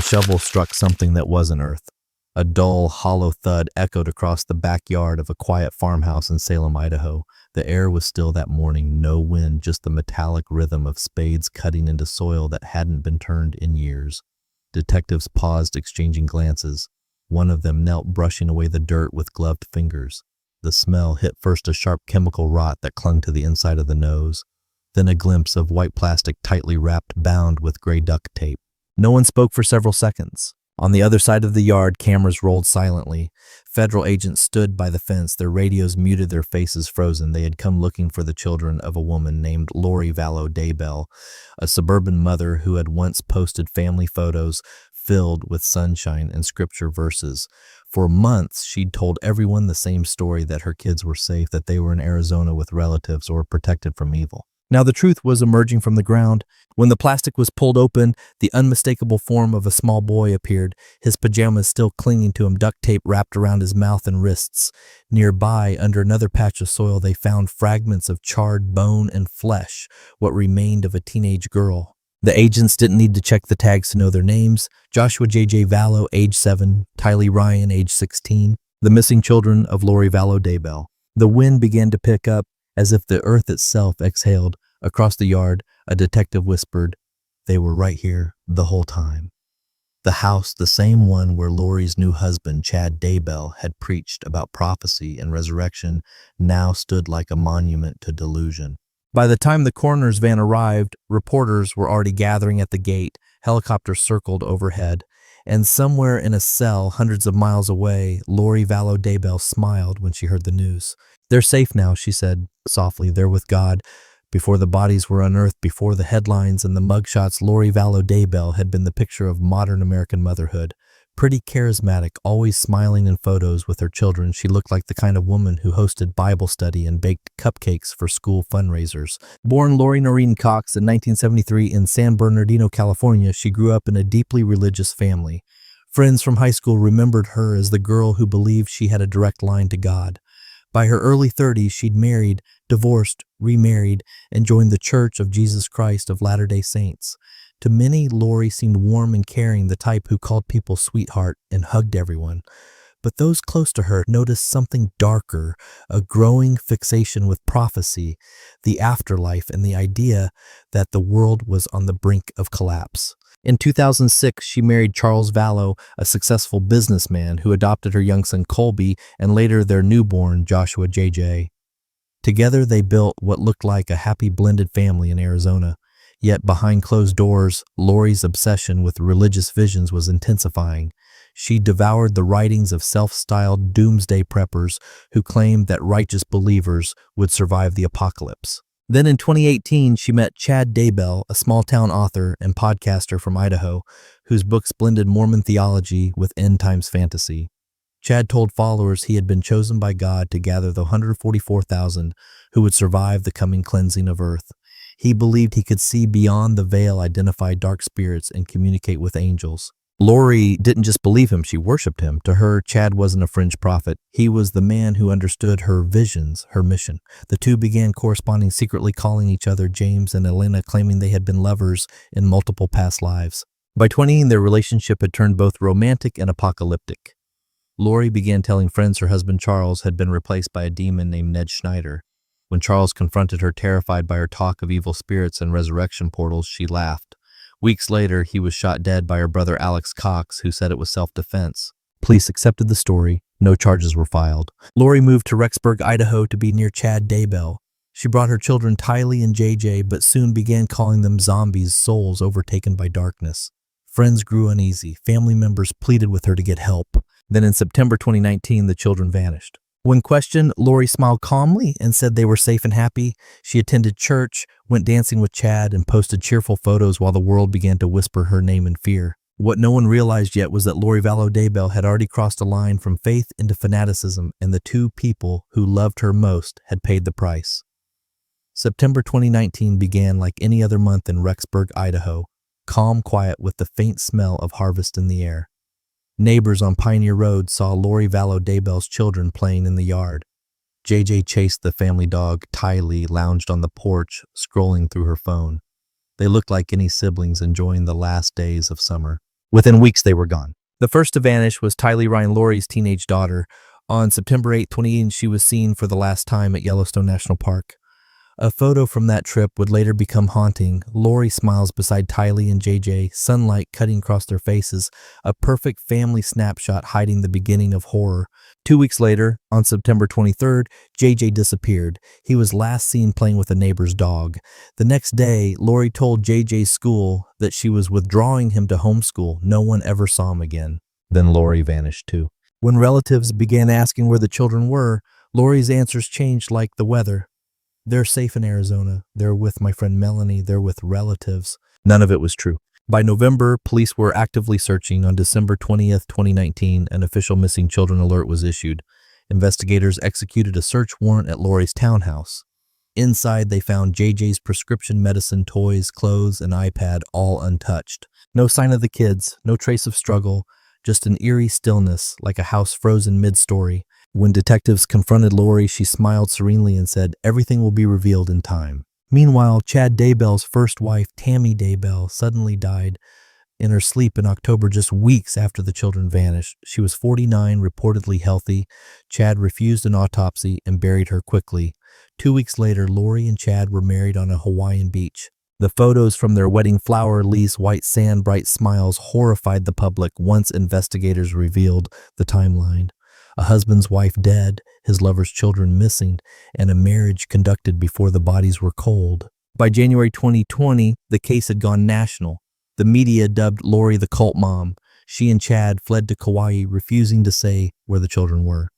the shovel struck something that wasn't earth. A dull, hollow thud echoed across the backyard of a quiet farmhouse in Salem, Idaho. The air was still that morning, no wind, just the metallic rhythm of spades cutting into soil that hadn't been turned in years. Detectives paused, exchanging glances. One of them knelt, brushing away the dirt with gloved fingers. The smell hit first a sharp chemical rot that clung to the inside of the nose, then a glimpse of white plastic tightly wrapped, bound with gray duct tape. No one spoke for several seconds. On the other side of the yard, cameras rolled silently. Federal agents stood by the fence, their radios muted, their faces frozen. They had come looking for the children of a woman named Lori Vallow Daybell, a suburban mother who had once posted family photos filled with sunshine and scripture verses. For months, she'd told everyone the same story, that her kids were safe, that they were in Arizona with relatives or protected from evil. Now the truth was emerging from the ground. When the plastic was pulled open, the unmistakable form of a small boy appeared, his pajamas still clinging to him, duct tape wrapped around his mouth and wrists. Nearby, under another patch of soil, they found fragments of charred bone and flesh, what remained of a teenage girl. The agents didn't need to check the tags to know their names. Joshua J.J. Vallow, age 7, Tylee Ryan, age 16, the missing children of Lori Vallow Daybell. The wind began to pick up, as if the earth itself exhaled. Across the yard, a detective whispered, "They were right here the whole time." The house, the same one where Lori's new husband, Chad Daybell, had preached about prophecy and resurrection, now stood like a monument to delusion. By the time the coroner's van arrived, reporters were already gathering at the gate. Helicopters circled overhead. And somewhere in a cell hundreds of miles away, Lori Vallow Daybell smiled when she heard the news. "They're safe now," she said softly. "They're with God." Before the bodies were unearthed, before the headlines and the mugshots, Lori Vallow Daybell had been the picture of modern American motherhood. Pretty charismatic, always smiling in photos with her children, she looked like the kind of woman who hosted Bible study and baked cupcakes for school fundraisers. Born Lori Noreen Cox in 1973 in San Bernardino, California, she grew up in a deeply religious family. Friends from high school remembered her as the girl who believed she had a direct line to God. By her early 30s, she'd married, divorced, remarried, and joined the Church of Jesus Christ of Latter-day Saints. To many, Lori seemed warm and caring, the type who called people sweetheart and hugged everyone. But those close to her noticed something darker, a growing fixation with prophecy, the afterlife, and the idea that the world was on the brink of collapse. In 2006, she married Charles Vallow, a successful businessman who adopted her young son Colby and later their newborn Joshua J.J. Together, they built what looked like a happy blended family in Arizona. Yet behind closed doors, Lori's obsession with religious visions was intensifying. She devoured the writings of self-styled doomsday preppers who claimed that righteous believers would survive the apocalypse. Then in 2018, she met Chad Daybell, a small-town author and podcaster from Idaho, whose books blended Mormon theology with end-times fantasy. Chad told followers he had been chosen by God to gather the 144,000 who would survive the coming cleansing of earth. He believed he could see beyond the veil, identify dark spirits, and communicate with angels. Lori didn't just believe him, she worshipped him. To her, Chad wasn't a fringe prophet. He was the man who understood her visions, her mission. The two began corresponding, secretly calling each other James and Elena, claiming they had been lovers in multiple past lives. By 20, their relationship had turned both romantic and apocalyptic. Lori began telling friends her husband Charles had been replaced by a demon named Ned Schneider. When Charles confronted her, terrified by her talk of evil spirits and resurrection portals, she laughed. Weeks later, he was shot dead by her brother Alex Cox, who said it was self-defense. Police accepted the story. No charges were filed. Lori moved to Rexburg, Idaho to be near Chad Daybell. She brought her children Tylee and JJ, but soon began calling them zombies, souls overtaken by darkness. Friends grew uneasy. Family members pleaded with her to get help. Then in September 2019, the children vanished. When questioned, Lori smiled calmly and said they were safe and happy. She attended church, went dancing with Chad, and posted cheerful photos while the world began to whisper her name in fear. What no one realized yet was that Lori Vallow Daybell had already crossed a line from faith into fanaticism, and the two people who loved her most had paid the price. September 2019 began like any other month in Rexburg, Idaho, calm, quiet, with the faint smell of harvest in the air. Neighbors on Pioneer Road saw Lori Vallow Daybell's children playing in the yard. JJ chased the family dog. Tylee lounged on the porch, scrolling through her phone. They looked like any siblings enjoying the last days of summer. Within weeks, they were gone. The first to vanish was Tylee Ryan Laurie's teenage daughter. On September 8, 2018, she was seen for the last time at Yellowstone National Park. A photo from that trip would later become haunting. Laurie smiles beside Tylee and JJ, sunlight cutting across their faces, a perfect family snapshot hiding the beginning of horror. 2 weeks later, on September 23rd, JJ disappeared. He was last seen playing with a neighbor's dog. The next day, Laurie told JJ's school that she was withdrawing him to homeschool. No one ever saw him again. Then Laurie vanished too. When relatives began asking where the children were, Laurie's answers changed like the weather. They're safe in Arizona. They're with my friend Melanie. They're with relatives. None of it was true. By November, police were actively searching. On December 20th, 2019, an official missing children alert was issued. Investigators executed a search warrant at Laurie's townhouse. Inside, they found JJ's prescription medicine, toys, clothes, and iPad, all untouched. No sign of the kids, no trace of struggle, just an eerie stillness, like a house frozen mid-story. When detectives confronted Laurie, she smiled serenely and said, "Everything will be revealed in time." Meanwhile, Chad Daybell's first wife, Tammy Daybell, suddenly died in her sleep in October, just weeks after the children vanished. She was 49, reportedly healthy. Chad refused an autopsy and buried her quickly. 2 weeks later, Laurie and Chad were married on a Hawaiian beach. The photos from their wedding flower leaves white sand, bright smiles horrified the public once investigators revealed the timeline. A husband's wife dead, his lover's children missing, and a marriage conducted before the bodies were cold. By January 2020, the case had gone national. The media dubbed Laurie the cult mom. She and Chad fled to Kauai, refusing to say where the children were.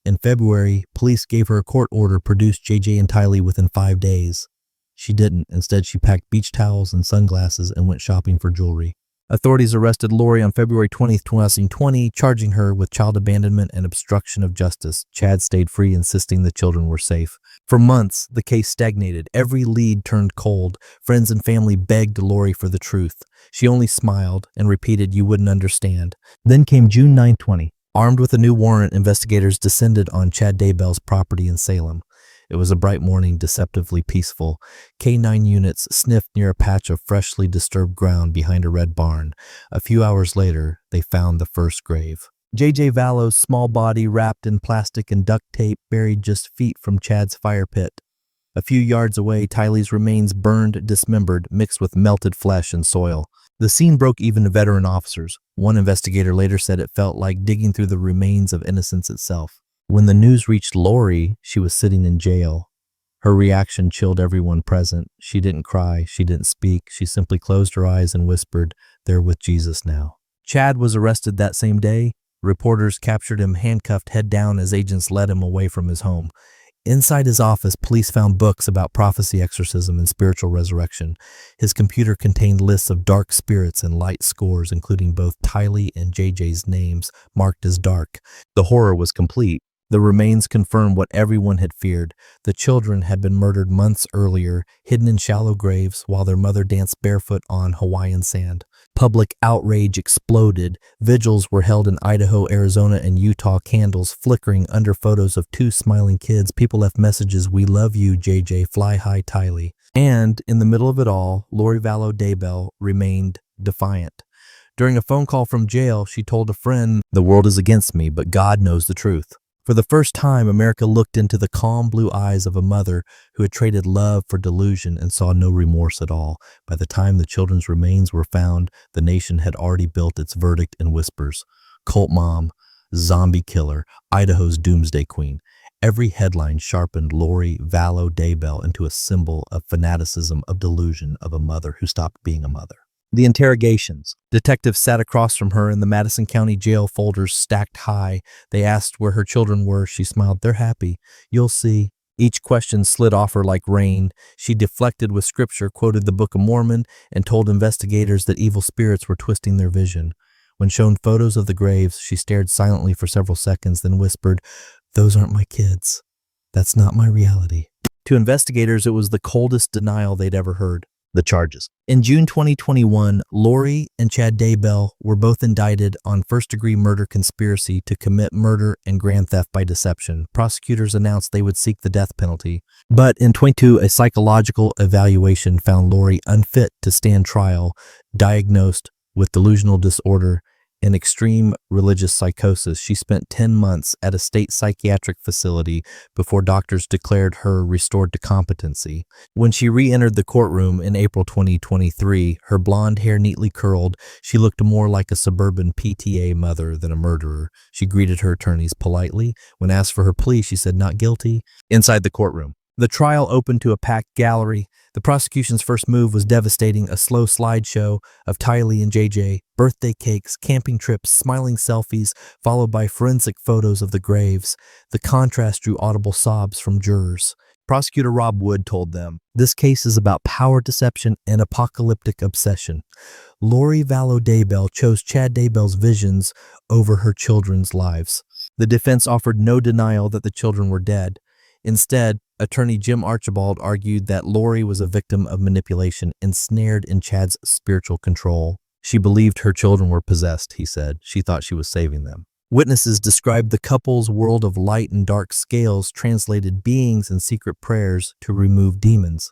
In February, police gave her a court order, produced JJ and Tylee within 5 days. She didn't. Instead, she packed beach towels and sunglasses and went shopping for jewelry. Authorities arrested Laurie on February 20th, 2020, charging her with child abandonment and obstruction of justice. Chad stayed free, insisting the children were safe. For months, the case stagnated. Every lead turned cold. Friends and family begged Laurie for the truth. She only smiled and repeated, "You wouldn't understand." Then came June 9, 2020. Armed with a new warrant, investigators descended on Chad Daybell's property in Salem. It was a bright morning, deceptively peaceful. K-9 units sniffed near a patch of freshly disturbed ground behind a red barn. A few hours later, they found the first grave. J.J. Vallow's small body, wrapped in plastic and duct tape, buried just feet from Chad's fire pit. A few yards away, Tylee's remains burned, dismembered, mixed with melted flesh and soil. The scene broke even veteran officers. One investigator later said it felt like digging through the remains of innocence itself. When the news reached Laurie, she was sitting in jail. Her reaction chilled everyone present. She didn't cry, she didn't speak, she simply closed her eyes and whispered, "They're with Jesus now." Chad was arrested that same day. Reporters captured him handcuffed, head down, as agents led him away from his home. Inside his office, police found books about prophecy, exorcism, and spiritual resurrection. His computer contained lists of dark spirits and light scores, including both Tylee and JJ's names, marked as dark. The horror was complete. The remains confirmed what everyone had feared. The children had been murdered months earlier, hidden in shallow graves while their mother danced barefoot on Hawaiian sand. Public outrage exploded. Vigils were held in Idaho, Arizona, and Utah, candles flickering under photos of two smiling kids. People left messages, "We love you, JJ, fly high, Tylee." And in the middle of it all, Laurie Vallow Daybell remained defiant. During a phone call from jail, she told a friend, "The world is against me, but God knows the truth." For the first time, America looked into the calm blue eyes of a mother who had traded love for delusion and saw no remorse at all. By the time the children's remains were found, the nation had already built its verdict in whispers. Cult mom, zombie killer, Idaho's doomsday queen. Every headline sharpened Laurie Vallow Daybell into a symbol of fanaticism, of delusion, of a mother who stopped being a mother. The interrogations. Detectives sat across from her in the Madison County jail, folders stacked high. They asked where her children were. She smiled. "They're happy. You'll see." Each question slid off her like rain. She deflected with scripture, quoted the Book of Mormon, and told investigators that evil spirits were twisting their vision. When shown photos of the graves, she stared silently for several seconds, then whispered, "Those aren't my kids. That's not my reality." To investigators, it was the coldest denial they'd ever heard. The charges. In June 2021, Laurie and Chad Daybell were both indicted on first-degree murder conspiracy to commit murder and grand theft by deception. Prosecutors announced they would seek the death penalty. But in 2022, a psychological evaluation found Laurie unfit to stand trial, diagnosed with delusional disorder and extreme religious psychosis. She spent 10 months at a state psychiatric facility before doctors declared her restored to competency. When she re-entered the courtroom in April 2023, her blonde hair neatly curled, she looked more like a suburban PTA mother than a murderer. She greeted her attorneys politely. When asked for her plea, she said not guilty. Inside the courtroom, the trial opened to a packed gallery. The prosecution's first move was devastating, a slow slideshow of Tylee and JJ, birthday cakes, camping trips, smiling selfies, followed by forensic photos of the graves. The contrast drew audible sobs from jurors. Prosecutor Rob Wood told them, "This case is about power deception and apocalyptic obsession. Lori Vallow Daybell chose Chad Daybell's visions over her children's lives." The defense offered no denial that the children were dead. Instead, attorney Jim Archibald argued that Lori was a victim of manipulation, ensnared in Chad's spiritual control. She believed her children were possessed, he said. She thought she was saving them. Witnesses described the couple's world of light and dark scales, translated beings and secret prayers to remove demons.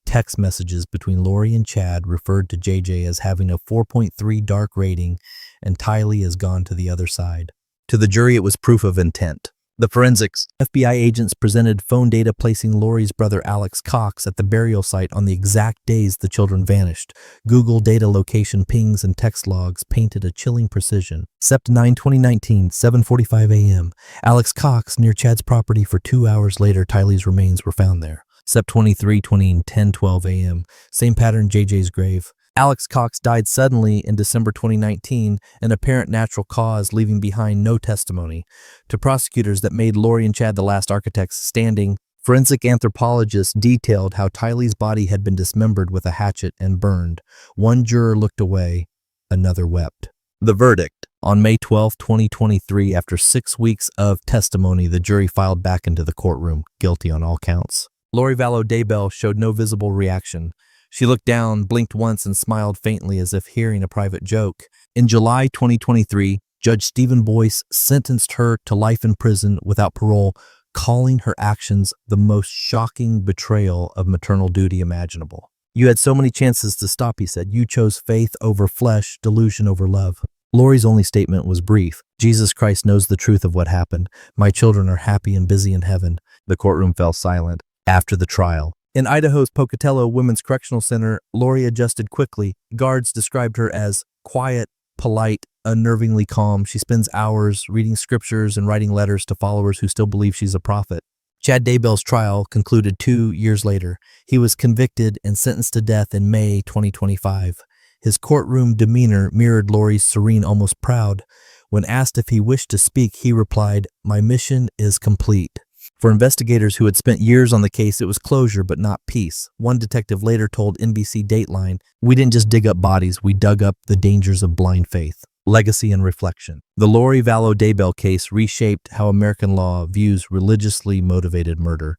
Text messages between Lori and Chad referred to JJ as having a 4.3 dark rating, and Tylee has gone to the other side. To the jury, it was proof of intent. The forensics FBI agents presented phone data placing Lori's brother Alex Cox at the burial site on the exact days the children vanished. Google data location pings and text logs painted a chilling precision. Sept 9, 2019, 7:45 a.m. Alex Cox near Chad's property. For 2 hours later, Tylee's remains were found there. Sept 23, 10:12 a.m. Same pattern, JJ's grave. Alex Cox died suddenly in December 2019, an apparent natural cause, leaving behind no testimony. To prosecutors that made Lori and Chad the last architects standing, forensic anthropologists detailed how Tylee's body had been dismembered with a hatchet and burned. One juror looked away, another wept. The verdict. On May 12, 2023, after 6 weeks of testimony, the jury filed back into the courtroom, guilty on all counts. Lori Vallow Daybell showed no visible reaction. She looked down, blinked once, and smiled faintly as if hearing a private joke. In July 2023, Judge Stephen Boyce sentenced her to life in prison without parole, calling her actions the most shocking betrayal of maternal duty imaginable. "You had so many chances to stop," he said. "You chose faith over flesh, delusion over love." Lori's only statement was brief. "Jesus Christ knows the truth of what happened. My children are happy and busy in heaven." The courtroom fell silent. After the trial, in Idaho's Pocatello Women's Correctional Center, Lori adjusted quickly. Guards described her as quiet, polite, unnervingly calm. She spends hours reading scriptures and writing letters to followers who still believe she's a prophet. Chad Daybell's trial concluded 2 years later. He was convicted and sentenced to death in May 2025. His courtroom demeanor mirrored Lori's serene, almost proud. When asked if he wished to speak, he replied, "My mission is complete." For investigators who had spent years on the case, it was closure but not peace. One detective later told NBC Dateline, "We didn't just dig up bodies, we dug up the dangers of blind faith." Legacy and reflection. The Lori Vallow Daybell case reshaped how American law views religiously motivated murder.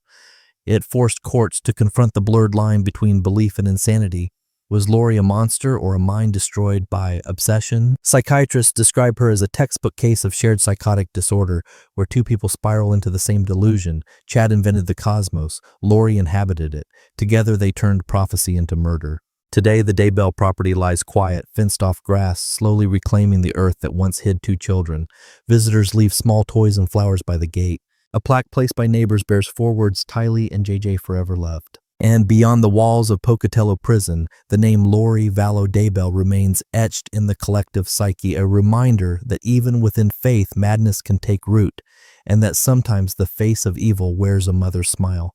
It forced courts to confront the blurred line between belief and insanity. Was Lori a monster or a mind destroyed by obsession? Psychiatrists describe her as a textbook case of shared psychotic disorder, where two people spiral into the same delusion. Chad invented the cosmos. Lori inhabited it. Together they turned prophecy into murder. Today, the Daybell property lies quiet, fenced-off grass, slowly reclaiming the earth that once hid two children. Visitors leave small toys and flowers by the gate. A plaque placed by neighbors bears 4 words, "Tylee and JJ forever loved." And beyond the walls of Pocatello Prison, the name Lori Vallow Daybell remains etched in the collective psyche, a reminder that even within faith, madness can take root, and that sometimes the face of evil wears a mother's smile.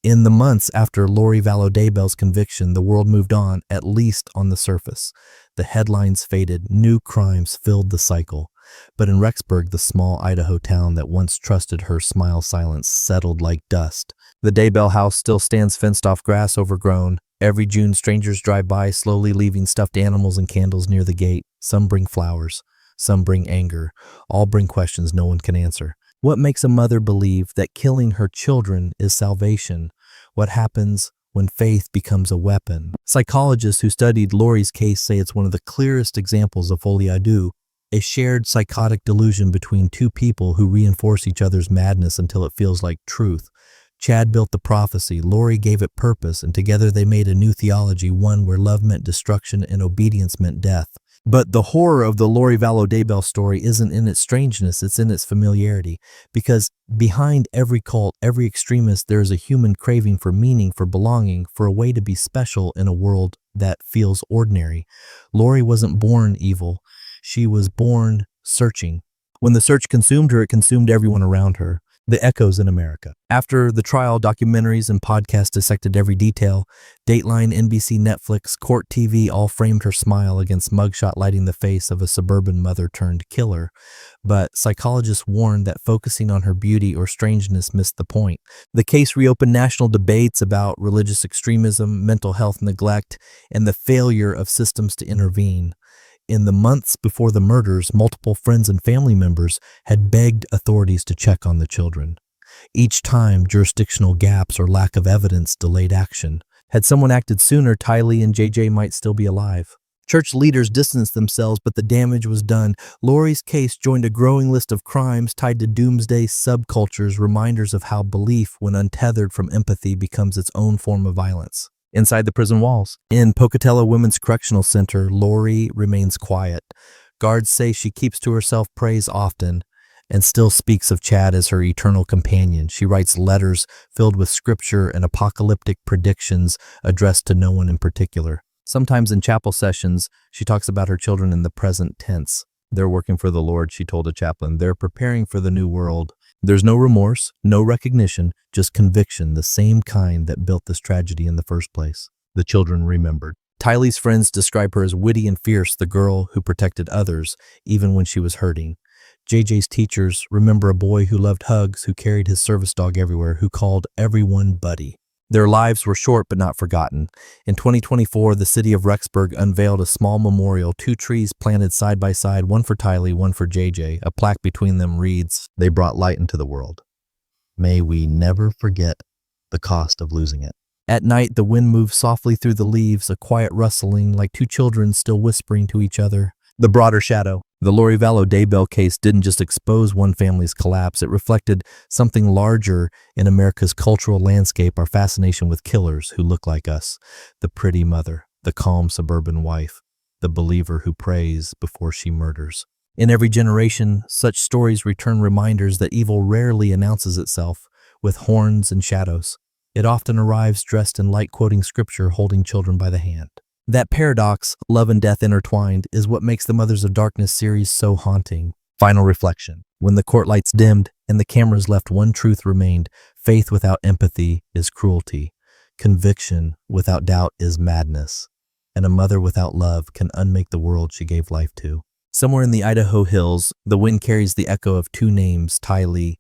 In the months after Lori Vallow Daybell's conviction, the world moved on, at least on the surface. The headlines faded, new crimes filled the cycle. But in Rexburg, the small Idaho town that once trusted her smile silence settled like dust. The Daybell house still stands fenced-off grass, overgrown. Every June, strangers drive by, slowly leaving stuffed animals and candles near the gate. Some bring flowers, some bring anger. All bring questions no one can answer. What makes a mother believe that killing her children is salvation? What happens when faith becomes a weapon? Psychologists who studied Lori's case say it's one of the clearest examples of folie à deux, a shared psychotic delusion between two people who reinforce each other's madness until it feels like truth. Chad built the prophecy, Lori gave it purpose, and together they made a new theology, one where love meant destruction and obedience meant death. But the horror of the Lori Vallow Daybell story isn't in its strangeness, it's in its familiarity. Because behind every cult, every extremist, there is a human craving for meaning, for belonging, for a way to be special in a world that feels ordinary. Lori wasn't born evil. She was born searching. When the search consumed her, it consumed everyone around her. The echoes in America. After the trial, documentaries and podcasts dissected every detail. Dateline, NBC, Netflix, Court TV all framed her smile against mugshot lighting the face of a suburban mother-turned-killer. But psychologists warned that focusing on her beauty or strangeness missed the point. The case reopened national debates about religious extremism, mental health neglect, and the failure of systems to intervene. In the months before the murders, multiple friends and family members had begged authorities to check on the children. Each time, jurisdictional gaps or lack of evidence delayed action. Had someone acted sooner, Tylee and JJ might still be alive. Church leaders distanced themselves, but the damage was done. Lori's case joined a growing list of crimes tied to doomsday subcultures, reminders of how belief, when untethered from empathy, becomes its own form of violence. Inside the prison walls. In Pocatello Women's Correctional Center, Lori remains quiet. Guards say she keeps to herself, prays often, and still speaks of Chad as her eternal companion. She writes letters filled with scripture and apocalyptic predictions addressed to no one in particular. Sometimes in chapel sessions, she talks about her children in the present tense. They're working for the Lord, she told a chaplain. They're preparing for the new world. There's no remorse, no recognition, just conviction, the same kind that built this tragedy in the first place. The children remembered. Tylee's friends describe her as witty and fierce, the girl who protected others, even when she was hurting. JJ's teachers remember a boy who loved hugs, who carried his service dog everywhere, who called everyone buddy. Their lives were short but not forgotten. In 2024, the city of Rexburg unveiled a small memorial, 2 trees planted side by side, one for Tylee, one for JJ. A plaque between them reads, "They brought light into the world. May we never forget the cost of losing it." At night, the wind moves softly through the leaves, a quiet rustling, like 2 children still whispering to each other. The broader shadow. The Lori Vallow Daybell case didn't just expose one family's collapse, it reflected something larger in America's cultural landscape, our fascination with killers who look like us. The pretty mother, the calm suburban wife, the believer who prays before she murders. In every generation, such stories return reminders that evil rarely announces itself with horns and shadows. It often arrives dressed in light, quoting scripture, holding children by the hand. That paradox, love and death intertwined, is what makes the Mothers of Darkness series so haunting. Final reflection. When the court lights dimmed and the cameras left, one truth remained. Faith without empathy is cruelty. Conviction without doubt is madness. And a mother without love can unmake the world she gave life to. Somewhere in the Idaho hills, the wind carries the echo of 2 names, Tylee.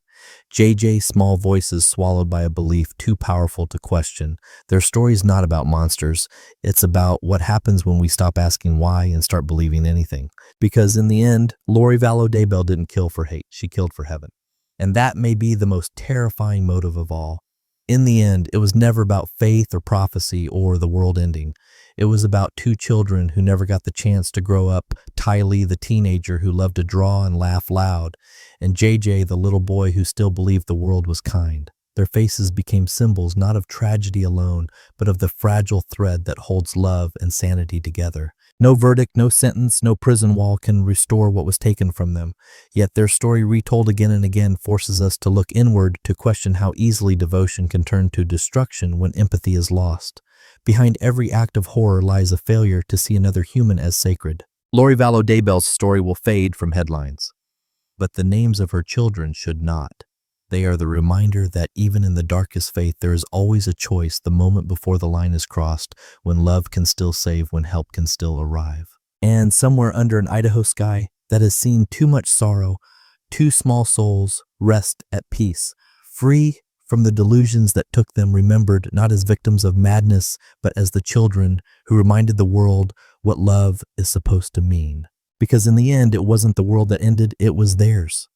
JJ, small voices swallowed by a belief too powerful to question. Their story's not about monsters. It's about what happens when we stop asking why and start believing anything. Because in the end, Lori Vallow Daybell didn't kill for hate. She killed for heaven. And that may be the most terrifying motive of all. In the end, it was never about faith or prophecy or the world ending. It was about 2 children who never got the chance to grow up, Tylee, the teenager who loved to draw and laugh loud, and JJ, the little boy who still believed the world was kind. Their faces became symbols not of tragedy alone, but of the fragile thread that holds love and sanity together. No verdict, no sentence, no prison wall can restore what was taken from them. Yet their story, retold again and again, forces us to look inward, to question how easily devotion can turn to destruction when empathy is lost. Behind every act of horror lies a failure to see another human as sacred. Lori Vallow Daybell's story will fade from headlines, but the names of her children should not. They are the reminder that even in the darkest faith, there is always a choice the moment before the line is crossed, when love can still save, when help can still arrive. And somewhere under an Idaho sky that has seen too much sorrow, 2 small souls rest at peace, free from the delusions that took them, remembered not as victims of madness, but as the children who reminded the world what love is supposed to mean. Because in the end, it wasn't the world that ended, it was theirs.